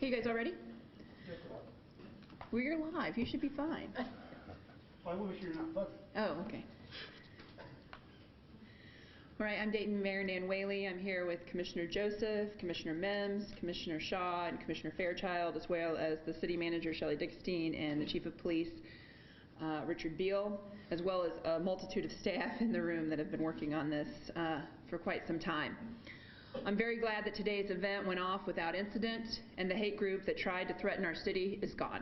Okay, you guys all ready? Well, you're live. You should be fine. I wish you're not buzzing. Oh, okay. All right, I'm Dayton Mayor Nan Whaley. I'm here with Commissioner Joseph, Commissioner Mims, Commissioner Shaw, and Commissioner Fairchild, as well as the City Manager, Shelley Dickstein, and the Chief of Police, Richard Beal, as well as a multitude of staff in the room that have been working on this for quite some time. I'm very glad that today's event went off without incident, and the hate group that tried to threaten our city is gone.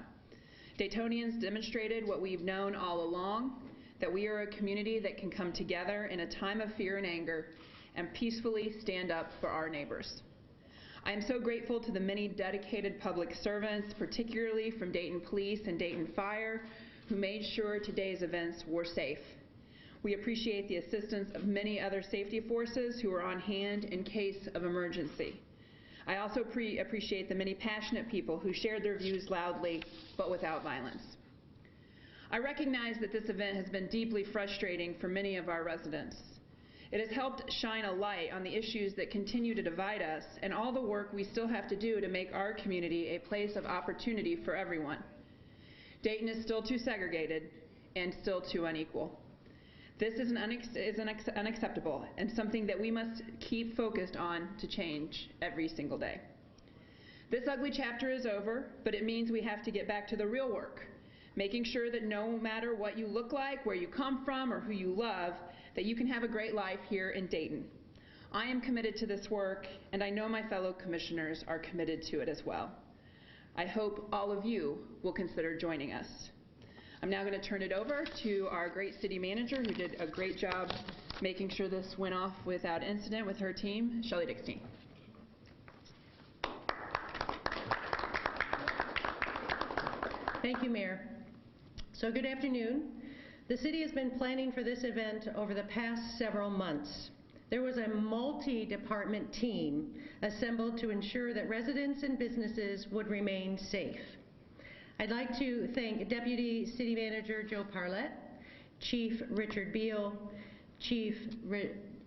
Daytonians demonstrated what we've known all along, that we are a community that can come together in a time of fear and anger and peacefully stand up for our neighbors. I am so grateful to the many dedicated public servants, particularly from Dayton Police and Dayton Fire, who made sure today's events were safe. We appreciate the assistance of many other safety forces who are on hand in case of emergency. I also appreciate the many passionate people who shared their views loudly, but without violence. I recognize that this event has been deeply frustrating for many of our residents. It has helped shine a light on the issues that continue to divide us and all the work we still have to do to make our community a place of opportunity for everyone. Dayton is still too segregated and still too unequal. This is unacceptable and something that we must keep focused on to change every single day. This ugly chapter is over, but it means we have to get back to the real work, making sure that no matter what you look like, where you come from, or who you love, that you can have a great life here in Dayton. I am committed to this work, and I know my fellow commissioners are committed to it as well. I hope all of you will consider joining us. I'm now going to turn it over to our great city manager, who did a great job making sure this went off without incident with her team, Shelley Dickstein. Thank you, Mayor. So good afternoon. The city has been planning for this event over the past several months. There was a multi-department team assembled to ensure that residents and businesses would remain safe. I'd like to thank Deputy City Manager Joe Parlett, Chief Richard Beal, Chief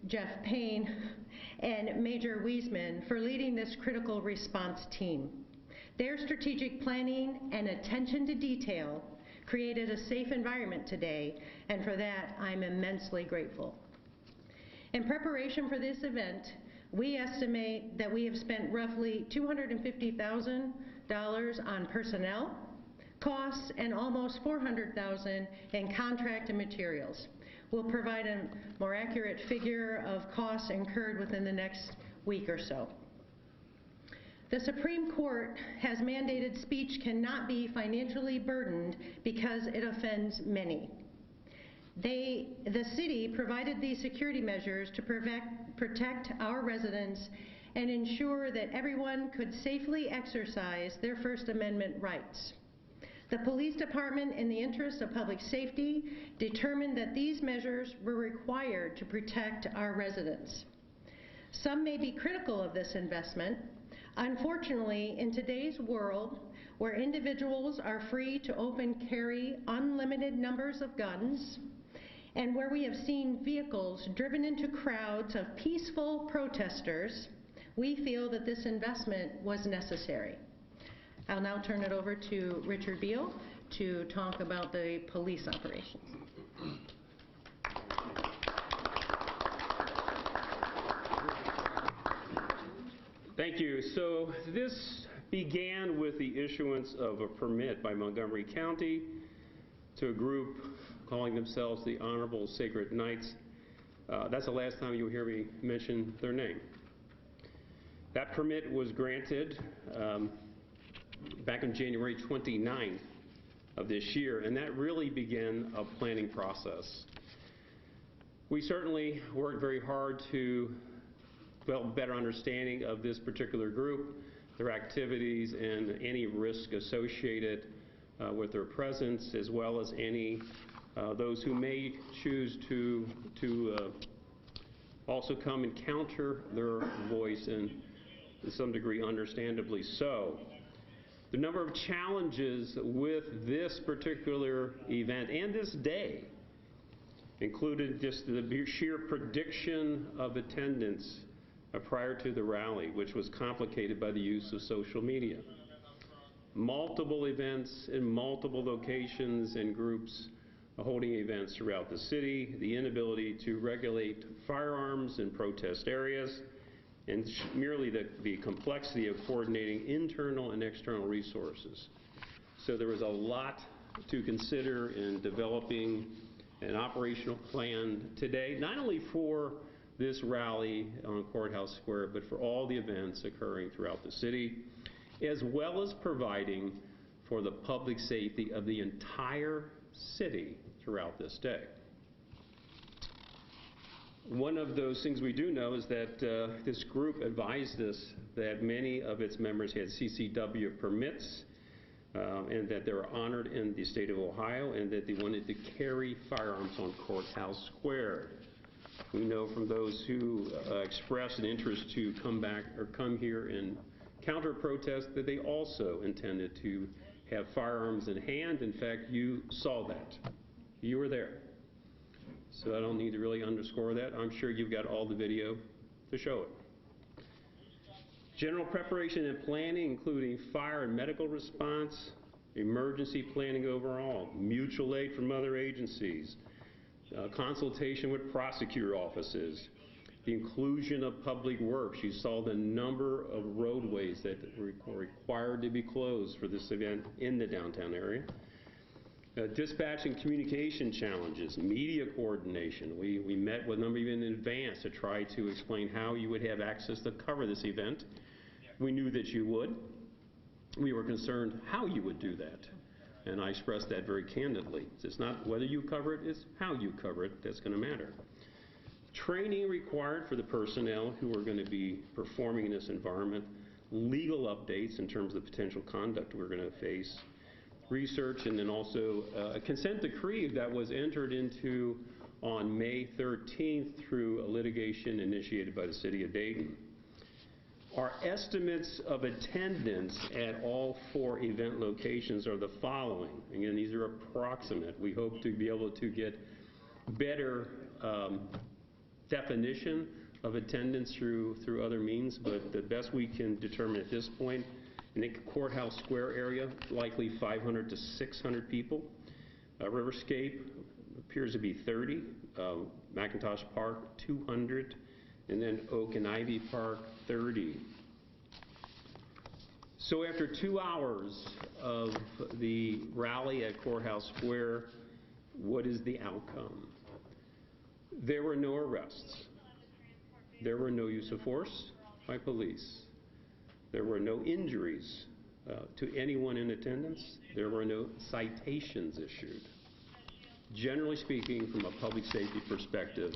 Jeff Payne, and Major Wiesman for leading this critical response team. Their strategic planning and attention to detail created a safe environment today, and for that I'm immensely grateful. In preparation for this event, we estimate that we have spent roughly $250,000 on personnel costs and almost $400,000 in contract and materials. We'll provide a more accurate figure of costs incurred within the next week or so. The Supreme Court has mandated speech cannot be financially burdened because it offends many. The city provided these security measures to protect our residents and ensure that everyone could safely exercise their First Amendment rights. The police department, in the interest of public safety, determined that these measures were required to protect our residents. Some may be critical of this investment. Unfortunately, in today's world, where individuals are free to open carry unlimited numbers of guns, and where we have seen vehicles driven into crowds of peaceful protesters, we feel that this investment was necessary. I'll now turn it over to Richard Beal to talk about the police operations. Thank you. So this began with the issuance of a permit by Montgomery County to a group calling themselves the Honorable Sacred Knights. That's the last time you'll hear me mention their name. That permit was granted back on January 29th of this year, and that really began a planning process. We certainly worked very hard to develop a better understanding of this particular group, their activities, and any risk associated with their presence, as well as any those who may choose to also come and counter their voice, and to some degree understandably so. The number of challenges with this particular event and this day included just the sheer prediction of attendance prior to the rally, which was complicated by the use of social media. multiple events in multiple locations and groups holding events throughout the city, the inability to regulate firearms in protest areas, and merely the complexity of coordinating internal and external resources. So there was a lot to consider in developing an operational plan today, not only for this rally on Courthouse Square, but for all the events occurring throughout the city, as well as providing for the public safety of the entire city throughout this day. One of those things we do know is that this group advised us that many of its members had CCW permits and that they were honored in the state of Ohio and that they wanted to carry firearms on Courthouse Square. We know from those who expressed an interest to come back or come here and counter-protest that they also intended to have firearms in hand. In fact, you saw that. You were there. So I don't need to really underscore that. I'm sure you've got all the video to show it. General preparation and planning, including fire and medical response, emergency planning overall, mutual aid from other agencies, consultation with prosecutor offices, the inclusion of public works. You saw the number of roadways that were required to be closed for this event in the downtown area. Dispatch and communication challenges, media coordination. We met with a number of you in advance to try to explain how you would have access to cover this event. We knew that you would. We were concerned how you would do that. And I expressed that very candidly. It's not whether you cover it, it's how you cover it that's going to matter. Training required for the personnel who are going to be performing in this environment, legal updates in terms of the potential conduct we're going to face, research, and then also a consent decree that was entered into on May 13th through a litigation initiated by the city of Dayton. Our estimates of attendance at all 4 event locations are the following. Again, these are approximate. We hope to be able to get better definition of attendance through other means, but the best we can determine at this point, in the Courthouse Square area, likely 500 to 600 people. Riverscape appears to be 30. McIntosh Park, 200. And then Oak and Ivy Park, 30. So after 2 hours of the rally at Courthouse Square, what is the outcome? There were no arrests. There were no use of force by police. There were no injuries to anyone in attendance. There were no citations issued. Generally speaking, from a public safety perspective,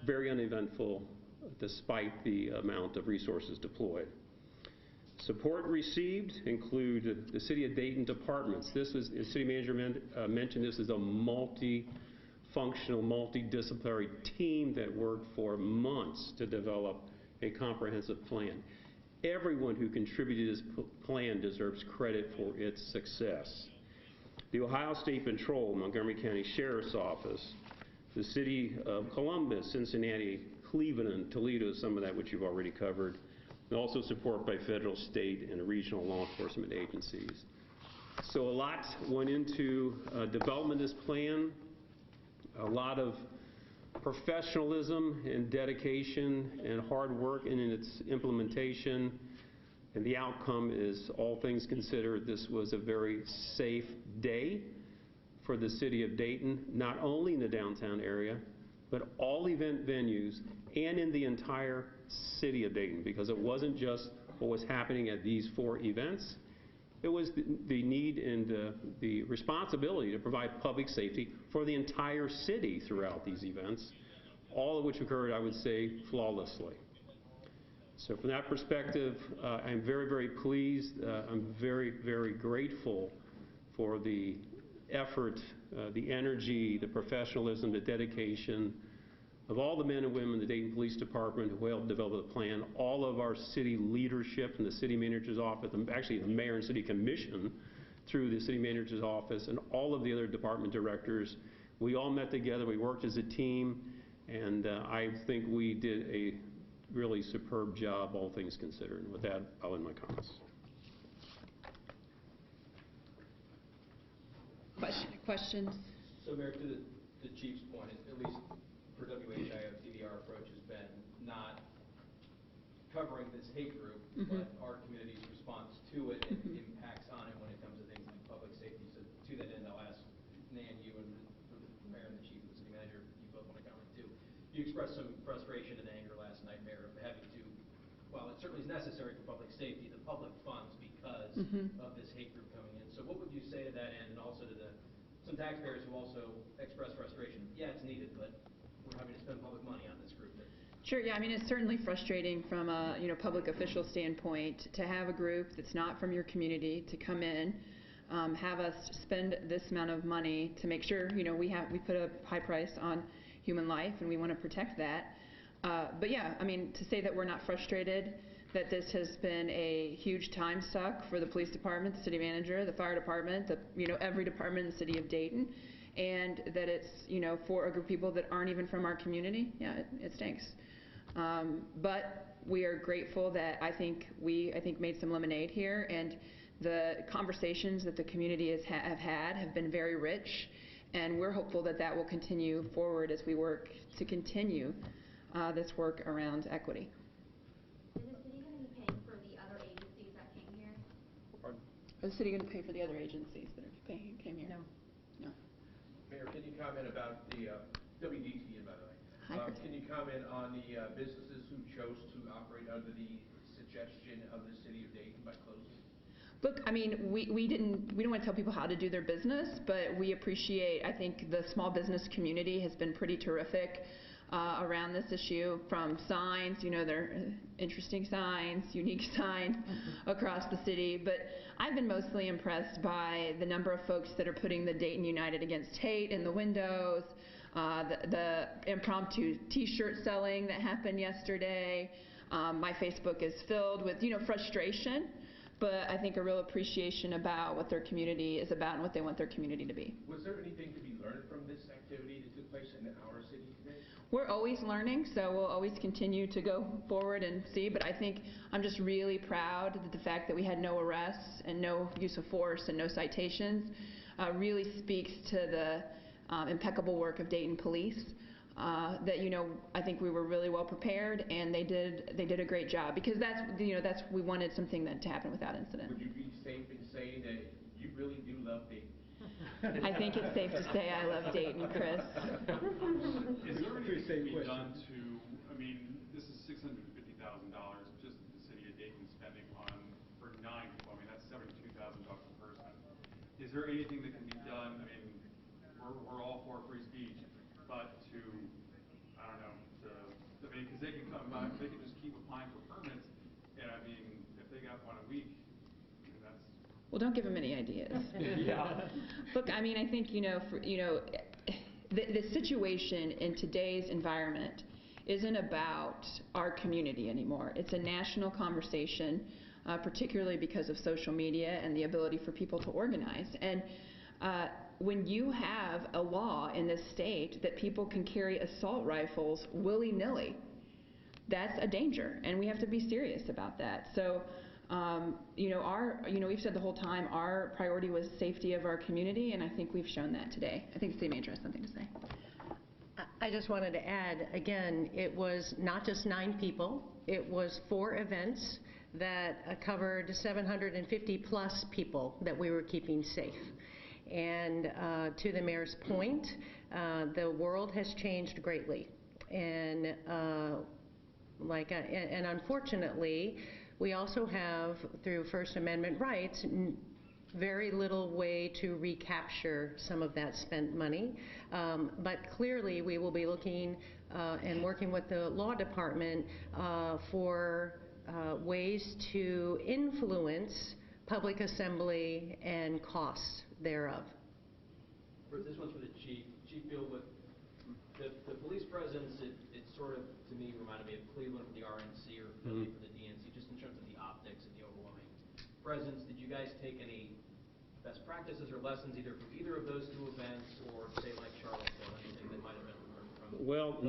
very uneventful despite the amount of resources deployed. Support received include the City of Dayton departments. This is, as City Manager mentioned, this is a multi-functional, multidisciplinary team that worked for months to develop a comprehensive plan. Everyone who contributed to this plan deserves credit for its success. The Ohio State Patrol, Montgomery County Sheriff's Office, the City of Columbus, Cincinnati, Cleveland, Toledo, some of that which you've already covered, and also support by federal, state, and regional law enforcement agencies. So a lot went into development of this plan, a lot of professionalism and dedication and hard work in its implementation, and the outcome is, all things considered, this was a very safe day for the City of Dayton, not only in the downtown area, but all event venues and in the entire City of Dayton, because it wasn't just what was happening at these 4 events. It was the need and the responsibility to provide public safety for the entire city throughout these events, all of which occurred, I would say, flawlessly. So from that perspective, I'm very, very pleased. I'm very, very grateful for the effort, the energy, the professionalism, the dedication of all the men and women in the Dayton Police Department who helped develop the plan, all of our city leadership and the city manager's office, and actually the mayor and city commission through the city manager's office, and all of the other department directors. We all met together, we worked as a team, and I think we did a really superb job, all things considered. And with that, I'll end my comments. Questions? So, Mayor, to the chief's point, at least for WHIO, TDR approach has been not covering this hate group, but our community's response to it and impacts on it when it comes to things like public safety. So, to that end, I'll ask Nan, you and the mayor and the chief and the city manager, you both want to comment too. You expressed some frustration and anger last night, Mayor, of having to, while it certainly is necessary for public safety, the public funds because of this hate group coming in. So, what would you say to that end, and also to some taxpayers who also express frustration? Yeah, it's needed, but we're having to spend public money on this group. Sure, yeah, I mean, it's certainly frustrating from a, public official standpoint to have a group that's not from your community to come in, have us spend this amount of money to make sure, we put a high price on human life and we want to protect that. But yeah, I mean, to say that we're not frustrated, that this has been a huge time suck for the police department, the city manager, the fire department, every department in the city of Dayton, and that it's, for a group of people that aren't even from our community, yeah, it stinks. But we are grateful that I think made some lemonade here, and the conversations that the community have had have been very rich, and we're hopeful that that will continue forward as we work to continue this work around equity. Is the city going to be paying for the other agencies that came here? Pardon? Is the city going to pay for the other agencies that came here? No. Mayor, can you comment about the WDT, by the way? Hi, Chris. Can you comment on the businesses who chose to operate under the suggestion of the city of Dayton by closing? Look, I mean, we don't want to tell people how to do their business, but we appreciate, I think the small business community has been pretty terrific around this issue, from signs, they're interesting signs, unique signs across the city. But I've been mostly impressed by the number of folks that are putting the Dayton United Against Hate in the windows, the impromptu T-shirt selling that happened yesterday. My Facebook is filled with, frustration, but I think a real appreciation about what their community is about and what they want their community to be. Was there anything to be learned from this activity that took place in our city today? We're always learning, so we'll always continue to go forward and see, but I think I'm just really proud that the fact that we had no arrests and no use of force and no citations really speaks to the impeccable work of Dayton Police. That I think we were really well prepared, and they did a great job, because we wanted something to happen without incident. Would you be safe in saying that you really do love Dayton? I think it's safe to say I love Dayton, Chris. Is there anything that can be done to, I mean, this is $650,000 just the city of Dayton spending for 9 people. I mean, that's $72,000 a person. Is there anything that can be done? I mean, we're all for free speech, but to, I don't know, because they can come by, they can just keep applying for permits, and I mean, if they got one a week, that's... Well, don't give them any ideas. Yeah. Look, I mean, I think, the situation in today's environment isn't about our community anymore. It's a national conversation, particularly because of social media and the ability for people to organize. And when you have a law in this state that people can carry assault rifles willy-nilly, that's a danger, and we have to be serious about that. So, we've said the whole time our priority was safety of our community, and I think we've shown that today. I think the city manager has something to say. I just wanted to add, again, it was not just 9 people. It was 4 events that covered 750 plus people that we were keeping safe. And to the mayor's point, the world has changed greatly, and and unfortunately, we also have, through First Amendment rights, very little way to recapture some of that spent money. But clearly, we will be looking and working with the law department for ways to influence public assembly and costs thereof. This one's for the chief. Chief Bill, with the police presence, it sort of, to me, reminded me of Cleveland for the RNC or Philly for the DNC, just in terms of the optics and the overwhelming presence. Did you guys take any best practices or lessons either from either of those 2 events, or say like Charlottesville, anything that might have been learned from? Well,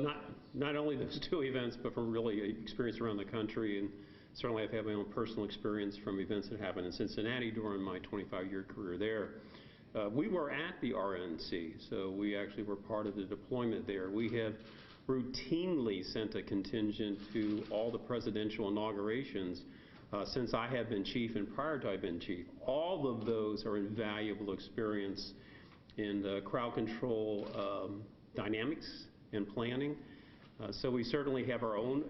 not only those 2 events, but from really experience around the country, and certainly I've had my own personal experience from events that happened in Cincinnati during my 25-year career there. We were at the RNC, so we actually were part of the deployment there. We have routinely sent a contingent to all the presidential inaugurations since I have been chief and prior to I've been chief. All of those are invaluable experience in crowd control dynamics and planning. So we certainly have our own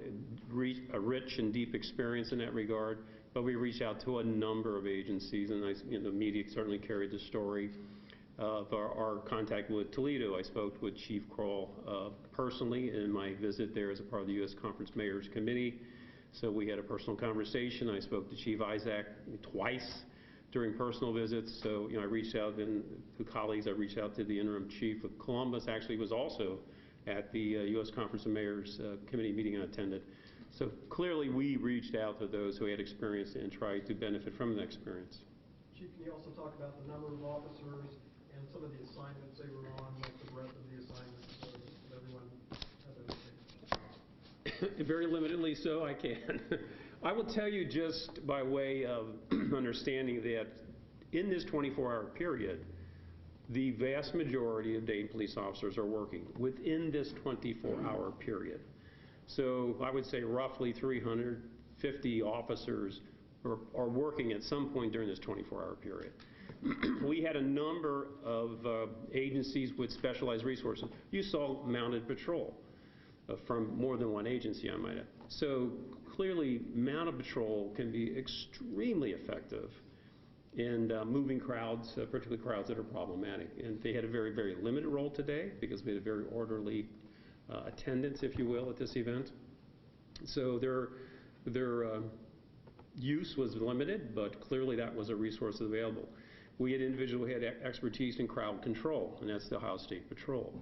rich and deep experience in that regard, but we reach out to a number of agencies, and the media certainly carried the story of our contact with Toledo. I spoke with Chief Kroll personally in my visit there as a part of the U.S. Conference Mayors Committee. So we had a personal conversation. I spoke to Chief Isaac twice during personal visits. So I reached out to colleagues. I reached out to the interim chief of Columbus. Actually, was also at the U.S. Conference of Mayors Committee meeting I attended. So clearly, we reached out to those who had experience and tried to benefit from that experience. Chief, can you also talk about the number of officers and some of the assignments they were on, like the breadth of the assignments, so that everyone has everything? Very limitedly so, I can. I will tell you just by way of understanding that in this 24-hour period, the vast majority of Dayton police officers are working within this 24-hour period. So I would say roughly 350 officers are working at some point during this 24-hour period. We had a number of agencies with specialized resources. You saw mounted patrol from more than one agency, I might add. So clearly, mounted patrol can be extremely effective in moving crowds, particularly crowds that are problematic. And they had a very, very limited role today because we had a very orderly attendance, if you will, at this event. So their use was limited, but clearly that was a resource available. We had individuals who had expertise in crowd control, and that's the Ohio State Patrol.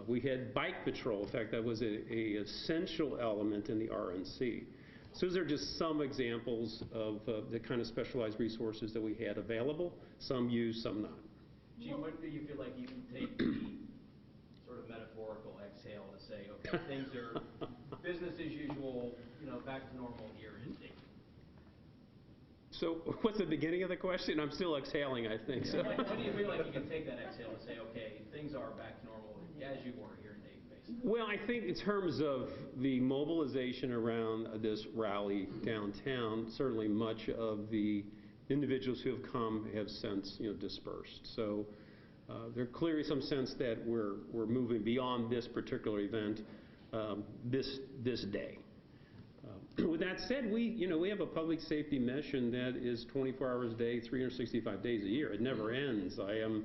We had bike patrol. In fact, that was a essential element in the RNC. So those are just some examples of the kind of specialized resources that we had available. Some used, some not. Chief, when do you feel like you can take the sort of metaphorical exhale to say, okay, things are business as usual, back to normal here in Dayton? So what's the beginning of the question? I'm still exhaling, I think. So. When do you feel like you can take that exhale and say, okay, things are back to normal as you were here in Dayton, basically? Well, I think in terms of the mobilization around this rally downtown, certainly much of the individuals who have come have since dispersed. So there's clearly some sense that we're moving beyond this particular event this day. With that said, we have a public safety mission that is 24 hours a day, 365 days a year. It never ends. I am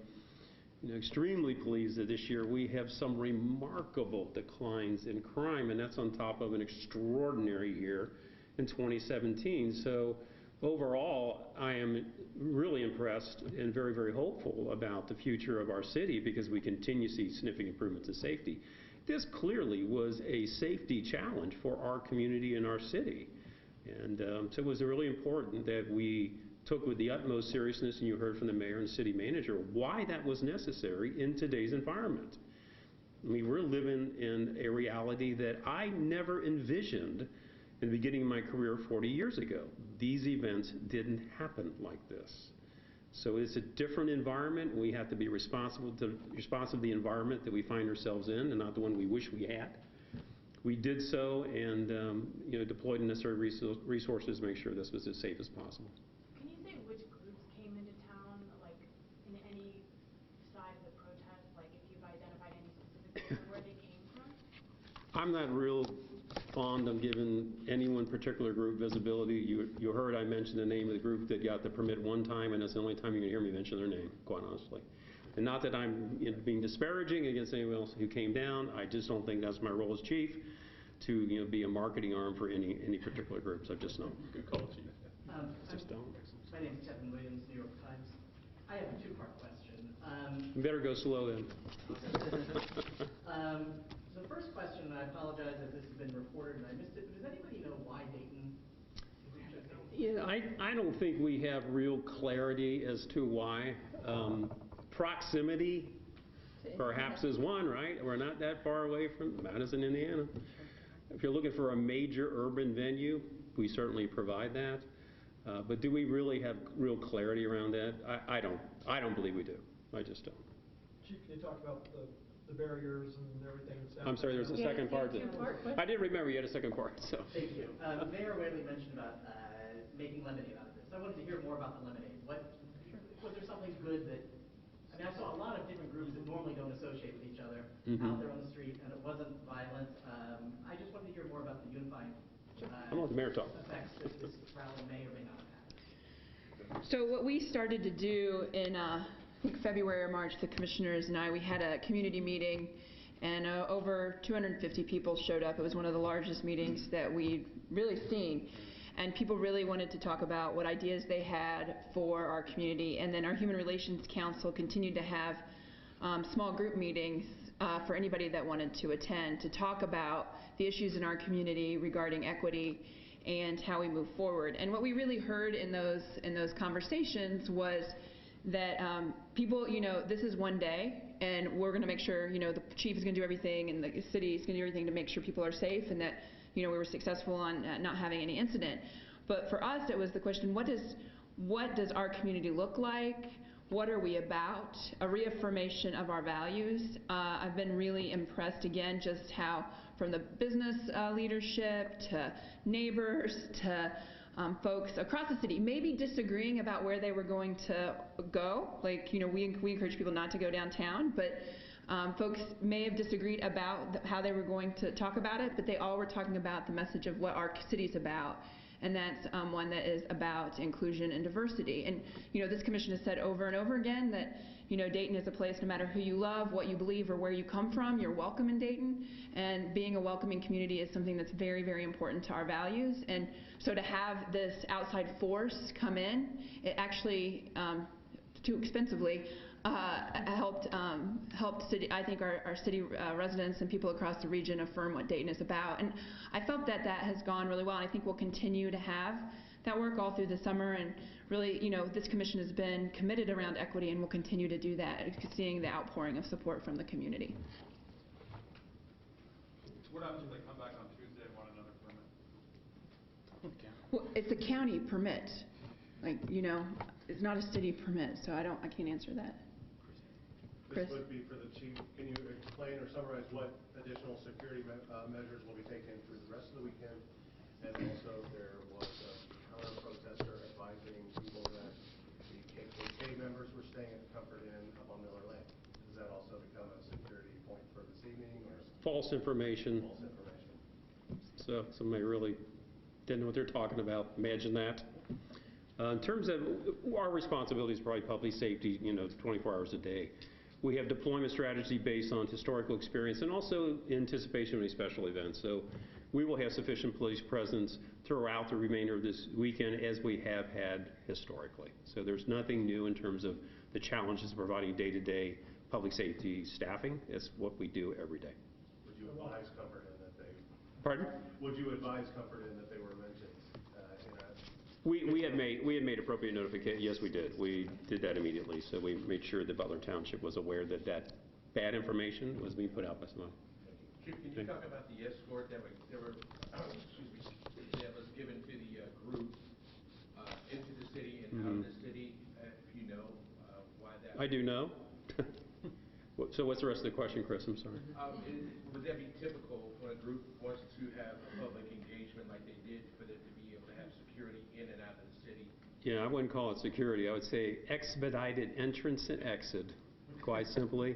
extremely pleased that this year we have some remarkable declines in crime, and that's on top of an extraordinary year in 2017. So overall, I am really impressed and very, very hopeful about the future of our city because we continue to see significant improvements in safety. This clearly was a safety challenge for our community and our city. And so it was really important that we took with the utmost seriousness, and you heard from the mayor and city manager, why that was necessary in today's environment. I mean, we're living in a reality that I never envisioned in the beginning of my career 40 years ago. These events didn't happen like this. So it's a different environment. We have to be responsible to the environment that we find ourselves in and not the one we wish we had. We did so and deployed the necessary resources to make sure this was as safe as possible. Can you say which groups came into town, like in any side of the protest, like if you've identified any specific groups where they came from? I'm not real fond of giving any one particular group visibility. You heard I mention the name of the group that got the permit one time, and that's the only time you're going to hear me mention their name, quite honestly. And not that I'm being disparaging against anyone else who came down. I just don't think that's my role as chief to be a marketing arm for any particular groups. I just don't. Good call, Chief. Just don't. My name is Kevin Williams, New York Times. I have a two-part question. You better go slow then. The first question, and I apologize if this has been reported and I missed it, but does anybody know why Dayton? Yeah, I don't think we have real clarity as to why. Proximity perhaps is one, right? We're not that far away from Madison, Indiana. If you're looking for a major urban venue, we certainly provide that. But do we really have real clarity around that? I don't believe we do. I just don't. Chief, can you talk about the barriers and everything that's out I'm sorry, there's a there? second part. I didn't remember you had a second part, so. Thank you. Mayor Whaley mentioned about making lemonade out of this. I wanted to hear more about the lemonade. Was there something good that, I mean, I saw a lot of different groups that normally don't associate with each other out there on the street, and it wasn't violent. I just wanted to hear more about the unifying I'm going to let the mayor talk. effects that this rally may or may not have had. So what we started to do in I think February or March, the commissioners and I, we had a community meeting, and over 250 people showed up. It was one of the largest meetings that we'd really seen. And people really wanted to talk about what ideas they had for our community. And then our Human Relations Council continued to have small group meetings for anybody that wanted to attend to talk about the issues in our community regarding equity and how we move forward. And what we really heard in those conversations was that people, this is one day, and we're going to make sure, the chief is going to do everything, and the city is going to do everything to make sure people are safe, and that, we were successful on not having any incident. But for us, it was the question: what does our community look like? What are we about? A reaffirmation of our values. I've been really impressed again just how, from the business leadership to neighbors to folks across the city, maybe disagreeing about where they were going to go. Like, we encourage people not to go downtown, but folks may have disagreed about how they were going to talk about it, but they all were talking about the message of what our city's about, and that's one that is about inclusion and diversity. And this commission has said over and over again that Dayton is a place, no matter who you love, what you believe, or where you come from, you're welcome in Dayton. And being a welcoming community is something that's very, very important to our values. And so to have this outside force come in, it actually, too expensively, helped city, I think our city residents and people across the region affirm what Dayton is about. And I felt that has gone really well, and I think we'll continue to have that work all through the summer. And really, this commission has been committed around equity, and will continue to do that, seeing the outpouring of support from the community. What happens if they come back on Tuesday and want another permit? Well, it's a county permit. It's not a city permit, so I can't answer that. Chris? This would be for the chief. Can you explain or summarize what additional security measures will be taken through the rest of the weekend? And also, there was a counter-protester advising people that the KKK members were staying at the Comfort Inn up on Miller Lane. Does that also become a security point for this evening? Or False information. False information. So somebody really didn't know what they're talking about. Imagine that. In terms of our responsibility is probably public safety, 24 hours a day. We have deployment strategy based on historical experience and also anticipation of any special events. So we will have sufficient police presence throughout the remainder of this weekend, as we have had historically. So there's nothing new in terms of the challenges of providing day-to-day public safety staffing. It's what we do every day. Would you advise Comfort Inn that they... Pardon? Would you advise Comfort Inn that they were mentioned in a... We had made appropriate notification. Yes, we did. We did that immediately. So we made sure that Butler Township was aware that that bad information was being put out by someone. Chief, can you talk about the escort that was given to the group into the city and out of the city? If you know why that. I do know. So what's the rest of the question, Chris? I'm sorry. Would that be typical when a group wants to have a public engagement like they did, for them to be able to have security in and out of the city? Yeah, I wouldn't call it security. I would say expedited entrance and exit, quite simply.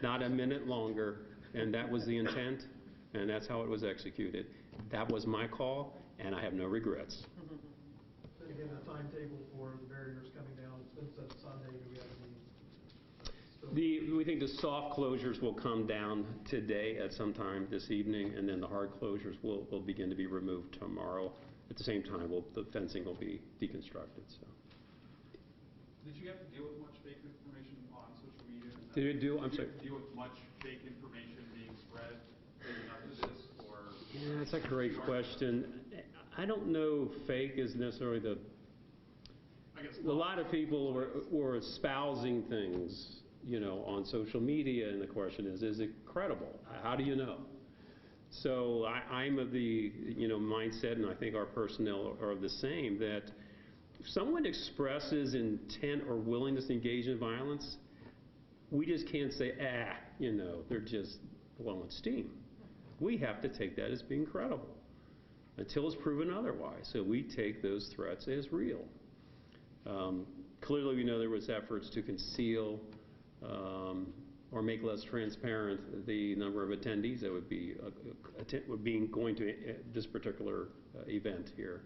Not a minute longer. And that was the intent, and that's how it was executed. That was my call, and I have no regrets. Then again, the timetable for the barriers coming down, it's been set Sunday. Do we have any... We think the soft closures will come down today at some time this evening, and then the hard closures will begin to be removed tomorrow. At the same time, the fencing will be deconstructed. So. Did you have to deal with much fake information on social media? Did you do? I'm sorry. Did you deal with much fake information being spread leading up to this, or? Yeah, that's a great question. I don't know if fake is necessarily the. I guess a lot of people were espousing things, on social media, and the question is it credible? How do you know? So I'm of the mindset, and I think our personnel are the same, that if someone expresses intent or willingness to engage in violence, we just can't say, they're just blowing steam. We have to take that as being credible until it's proven otherwise. So we take those threats as real. Clearly, we know there was efforts to conceal or make less transparent the number of attendees that would be going to this particular event here.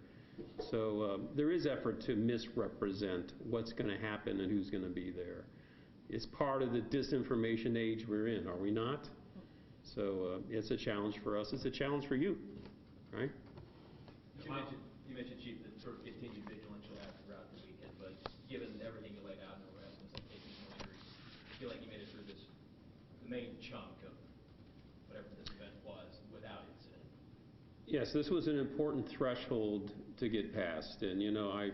So there is effort to misrepresent what's going to happen and who's going to be there. It's part of the disinformation age we're in, are we not? So it's a challenge for us. It's a challenge for you, right? You mentioned, Chief, that sort of continued vigilance you'll have throughout the weekend, but given everything you laid out in the arrests and taking measures, I feel like you made it through the main chunk of whatever this event was without incident. Yes, this was an important threshold to get past, and I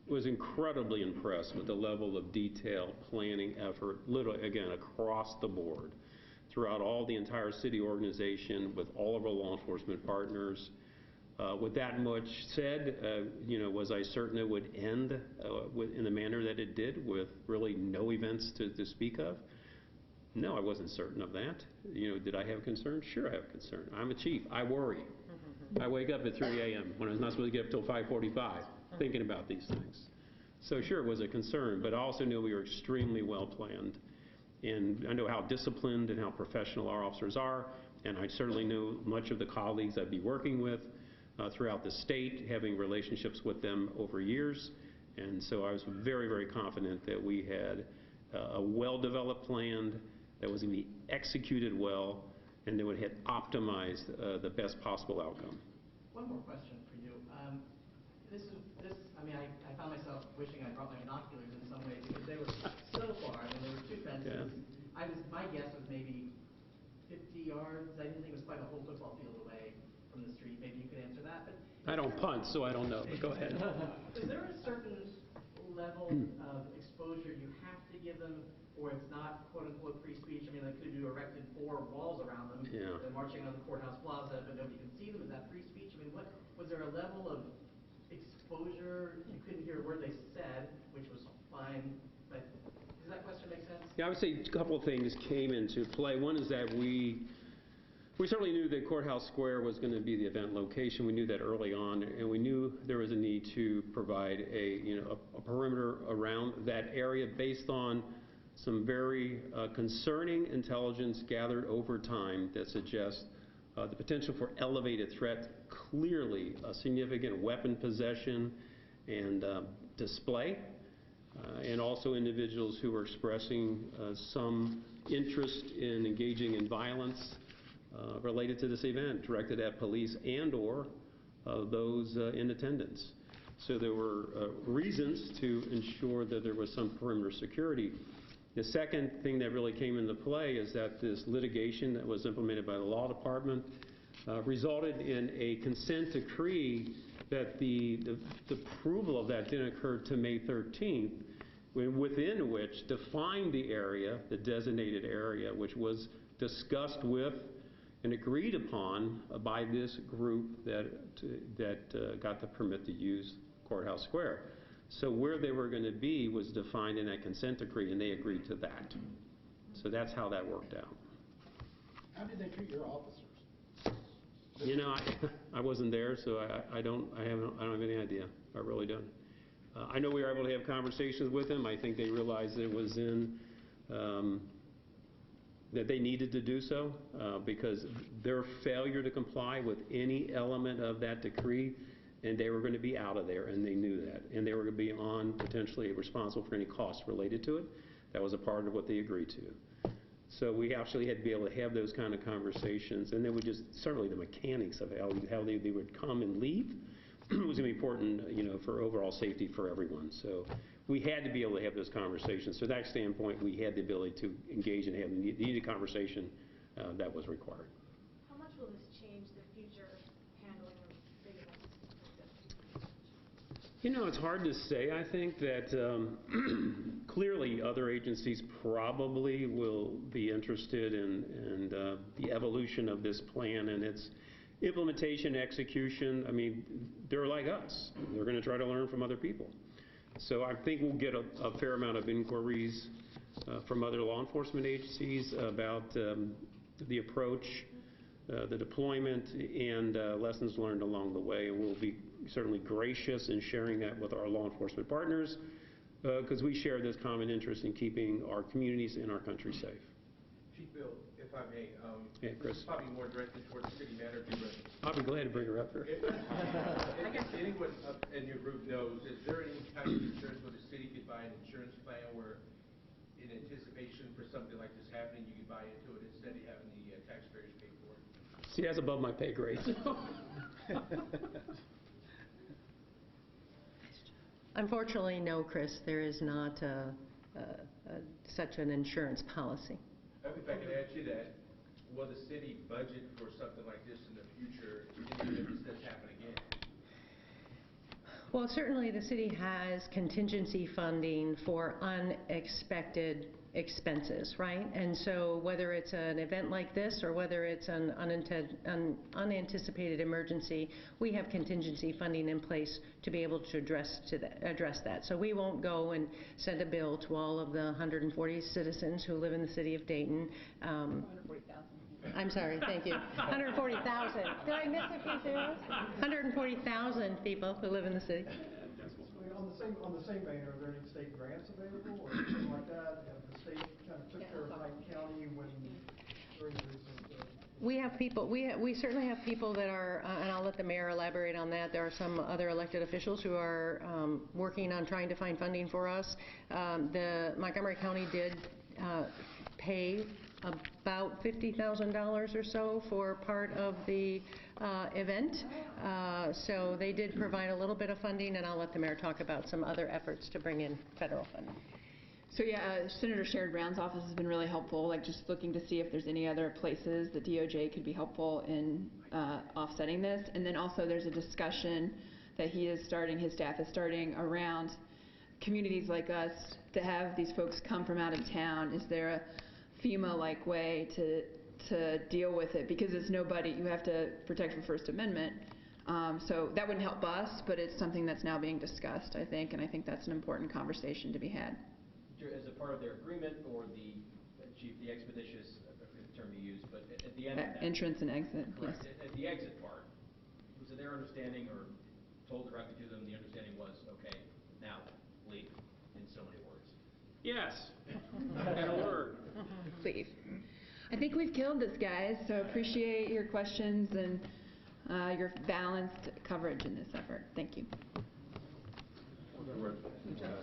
was incredibly impressed with the level of detail, planning, effort, literally, again, across the board, throughout all the entire city organization, with all of our law enforcement partners. With that much said, was I certain it would end in the manner that it did, with really no events to speak of? No, I wasn't certain of that. Did I have concern? Sure, I have concern. I'm a chief. I worry. I wake up at 3 a.m. when I was not supposed to get up till 5:45, thinking about these things. So sure, it was a concern, but I also knew we were extremely well planned. And I know how disciplined and how professional our officers are, and I certainly knew much of the colleagues I'd be working with throughout the state, having relationships with them over years. And so I was very, very confident that we had a well-developed plan that was going to be executed well, and that would have optimized the best possible outcome. One more question for you. I found myself wishing I brought my binoculars in some ways, because they were so far. There were two fences. Yeah. My guess was maybe 50 yards. I didn't think it was quite a whole football field away from the street. Maybe you could answer that. But I don't punt, so I don't know, but go ahead. Is there a certain level of exposure you have to give them, or it's not quote-unquote free speech? They could have erected 4 walls around them. Yeah. They're marching on the courthouse plaza, but nobody can see them. Is that free speech? Was there a level of exposure? You couldn't hear a word they said, which was fine, but does that question make sense? Yeah, I would say a couple of things came into play. One is that we certainly knew that Courthouse Square was going to be the event location. We knew that early on, and we knew there was a need to provide a perimeter around that area based on some very concerning intelligence gathered over time that suggests the potential for elevated threat, clearly a significant weapon possession and display, and also individuals who were expressing some interest in engaging in violence related to this event, directed at police and or those in attendance. So there were reasons to ensure that there was some perimeter security. The second thing that really came into play is that this litigation that was implemented by the law department resulted in a consent decree that the approval of that didn't occur to May 13th, within which defined the area, the designated area, which was discussed with and agreed upon by this group that got the permit to use Courthouse Square. So where they were going to be was defined in that consent decree, and they agreed to that. So that's how that worked out. How did they treat your officers? I wasn't there, so I don't have any idea. I really don't. I know we were able to have conversations with them. I think they realized it was that they needed to do so because their failure to comply with any element of that decree, and they were going to be out of there, and they knew that. And they were going to be potentially responsible for any costs related to it. That was a part of what they agreed to. So we actually had to be able to have those kind of conversations, and then certainly the mechanics of how they would come and leave was going to be important, for overall safety for everyone. So we had to be able to have those conversations. So that standpoint, we had the ability to engage and have the needed conversation that was required. How much will this change the future handling of big events like this? It's hard to say. I think that clearly other agencies probably will be interested in the evolution of this plan and its implementation, execution. They're like us. They're going to try to learn from other people. So I think we'll get a fair amount of inquiries from other law enforcement agencies about the approach, the deployment, and lessons learned along the way. And we'll be certainly gracious in sharing that with our law enforcement partners because we share this common interest in keeping our communities and our country safe. Chief Bill, if I may, Yeah, Chris. this is probably more directed toward the city manager, but I'll be glad to bring her up here. if anyone up in your group knows, is there any kind of insurance where the city could buy an insurance plan where in anticipation for something like this happening, you could buy into it instead of having the taxpayers pay for it? See, that's above my pay grade. Unfortunately, no, Chris, there is not such an insurance policy. If I could add to that, will the city budget for something like this in the future if this does happen again? Well, certainly the city has contingency funding for unexpected expenses, right? And so whether it's an event like this or whether it's an unanticipated emergency, we have contingency funding in place to be able to address that. So we won't go and send a bill to all of the 140 citizens who live in the city of Dayton. 140,000. I'm sorry, thank you. 140,000. Did I miss a few zeros? 140,000 people who live in the city. On the same vein, are there any state grants available or something like that? Have the state kind of took care of Dayton County when during the recent? We have people, we certainly have people that are, and I'll let the mayor elaborate on that. There are some other elected officials who are working on trying to find funding for us. The Montgomery County did pay about $50,000 or so for part of the event. So they did provide a little bit of funding, and I'll let the mayor talk about some other efforts to bring in federal funding. So yeah, Senator Sherrod Brown's office has been really helpful, like just looking to see if there's any other places that DOJ could be helpful in offsetting this. And then also there's a discussion that his staff is starting around communities like us to have these folks come from out of town. Is there a FEMA-like way to deal with it? Because it's nobody, you have to protect the First Amendment. So that wouldn't help us, but it's something that's now being discussed, I think, and I think that's an important conversation to be had. As a part of their agreement or the chief, the expeditious, I forget the term you used, but at the end of that. Entrance and exit, Correct. yes. At the exit part, was it their understanding or told directly to them, the understanding was, okay, now leave, in so many words? Yes. And a word. Please. I think we've killed this, guys, so appreciate your questions and your balanced coverage in this effort. Thank you. Good job.